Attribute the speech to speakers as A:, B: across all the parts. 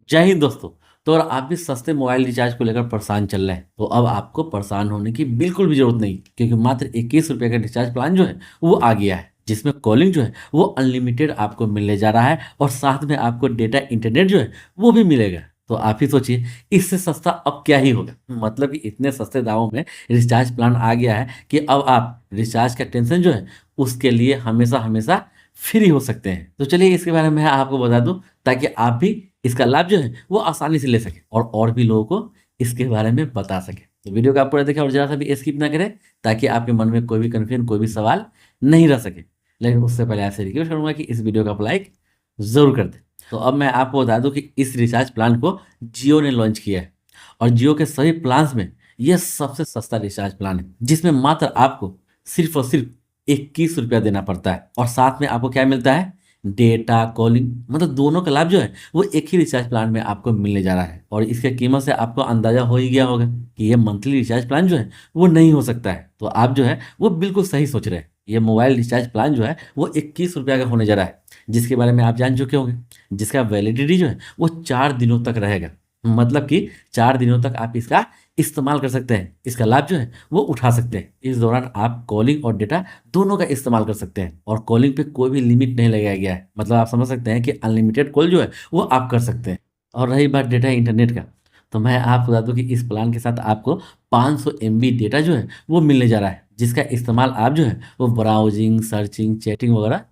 A: जय हिंद दोस्तों। तो अगर आप भी सस्ते मोबाइल रिचार्ज को लेकर परेशान चल रहे हैं तो अब आपको परेशान होने की बिल्कुल भी जरूरत नहीं, क्योंकि मात्र 21 रुपये का रिचार्ज प्लान जो है वो आ गया है, जिसमें कॉलिंग जो है वो अनलिमिटेड आपको मिलने जा रहा है और साथ में आपको डेटा इंटरनेट जो है वो भी मिलेगा। तो आप ही सोचिए, इससे सस्ता अब क्या ही होगा। मतलब कि इतने सस्ते दामों में रिचार्ज प्लान आ गया है कि अब आप रिचार्ज का टेंशन जो है उसके लिए हमेशा हमेशा फ्री हो सकते हैं। तो चलिए इसके बारे में मैं आपको बता दूं, ताकि आप भी इसका लाभ जो है वो आसानी से ले सके और भी लोगों को इसके बारे में बता सके। तो वीडियो को आप पूरा देखें और जरा सा भी स्किप ना करें, ताकि आपके मन में कोई भी कन्फ्यूजन, कोई भी सवाल नहीं रह सके। लेकिन उससे पहले आपसे रिक्वेस्ट करूंगा कि इस वीडियो को आप लाइक जरूर कर दें। तो अब मैं आपको बता दूं कि इस रिचार्ज प्लान को जियो ने लॉन्च किया है और जियो के सभी प्लान्स में यह सबसे सस्ता रिचार्ज प्लान है, जिसमें मात्र आपको सिर्फ और सिर्फ 21 रुपया देना पड़ता है और साथ में आपको क्या मिलता है, डेटा कॉलिंग, मतलब दोनों का लाभ जो है वो एक ही रिचार्ज प्लान में आपको मिलने जा रहा है। और इसके कीमत से आपको अंदाजा हो ही गया होगा कि ये मंथली रिचार्ज प्लान जो है वो नहीं हो सकता है। तो आप जो है वो बिल्कुल सही सोच रहे हैं। ये मोबाइल रिचार्ज प्लान जो है वो 21 रुपया का होने जा रहा है, जिसके बारे में आप जान चुके होंगे, जिसका वैलिडिटी जो है वो 4 दिनों तक रहेगा। मतलब कि 4 दिनों तक आप इसका इस्तेमाल कर सकते हैं, इसका लाभ जो है वो उठा सकते हैं। इस दौरान आप कॉलिंग और डेटा दोनों का इस्तेमाल कर सकते हैं और कॉलिंग पे कोई भी लिमिट नहीं लगाया गया है। मतलब आप समझ सकते हैं कि अनलिमिटेड कॉल जो है वो आप कर सकते हैं। और रही बात डेटा इंटरनेट का, तो मैं आपको बता दूं कि इस प्लान के साथ आपको 500 MB डेटा जो है वो मिलने जा रहा है, जिसका इस्तेमाल आप जो है वो ब्राउजिंग, सर्चिंग, चैटिंग वगैरह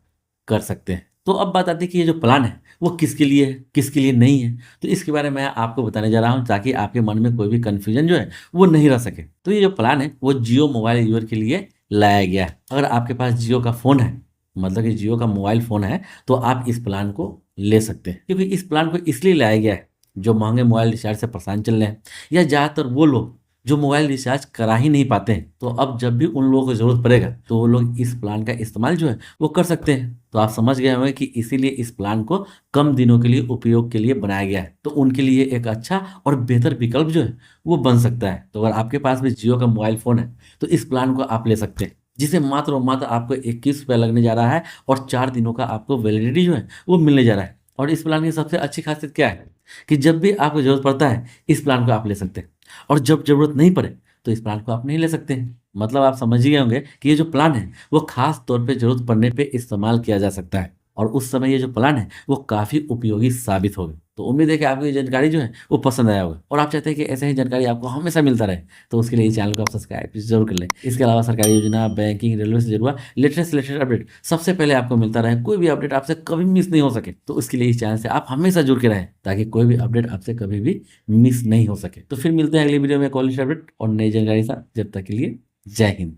A: कर सकते हैं। तो अब बात आती है कि ये जो प्लान है वो किसके लिए है, किसके लिए नहीं है। तो इसके बारे में मैं आपको बताने जा रहा हूँ, ताकि आपके मन में कोई भी कन्फ्यूजन जो है वो नहीं रह सके। तो ये जो प्लान है वो जियो मोबाइल यूजर के लिए लाया गया है। अगर आपके पास जियो का फ़ोन है, मतलब कि जियो का मोबाइल फ़ोन है, तो आप इस प्लान को ले सकते हैं। क्योंकि इस प्लान को इसलिए लाया गया है, जो महंगे मोबाइल रिचार्ज से परेशान चल रहे हैं या ज़्यादातर वो लोग जो मोबाइल रिचार्ज करा ही नहीं पाते हैं, तो अब जब भी उन लोगों को ज़रूरत पड़ेगा तो वो लोग इस प्लान का इस्तेमाल जो है वो कर सकते हैं। तो आप समझ गए होंगे कि इसीलिए इस प्लान को कम दिनों के लिए उपयोग के लिए बनाया गया है। तो उनके लिए एक अच्छा और बेहतर विकल्प जो है वो बन सकता है। तो अगर आपके पास भी जियो का मोबाइल फ़ोन है तो इस प्लान को आप ले सकते हैं, जिसे मात्र और मात्र आपको 21 रुपया लगने जा रहा है और 4 दिनों का आपको वैलिडिटी जो है वो मिलने जा रहा है। और इस प्लान की सबसे अच्छी खासियत क्या है कि जब भी आपको ज़रूरत पड़ता है इस प्लान को आप ले सकते हैं, और जब ज़रूरत नहीं पड़े तो इस प्लान को आप नहीं ले सकते हैं। मतलब आप समझ ही गए होंगे कि ये जो प्लान है वो खास तौर पे ज़रूरत पड़ने पे इस्तेमाल किया जा सकता है और उस समय ये जो प्लान है वो काफ़ी उपयोगी साबित होगा। तो उम्मीद है कि आपको ये जानकारी जो है वो पसंद आया होगा और आप चाहते हैं कि ऐसे ही जानकारी आपको हमेशा मिलता रहे, तो उसके लिए इस चैनल को आप सब्सक्राइब जरूर कर लें। इसके अलावा सरकारी योजना, बैंकिंग, रेलवे से जुड़ा लेटेस्ट अपडेट सबसे पहले आपको मिलता रहे, कोई भी अपडेट आपसे कभी मिस नहीं हो सके, तो उसके लिए इस चैनल से आप हमेशा जुड़ के रहें, ताकि कोई भी अपडेट आपसे कभी भी मिस नहीं हो सके। तो फिर मिलते हैं अगली वीडियो में कॉलेज अपडेट और नई जानकारी के साथ। जब तक के लिए जय हिंद।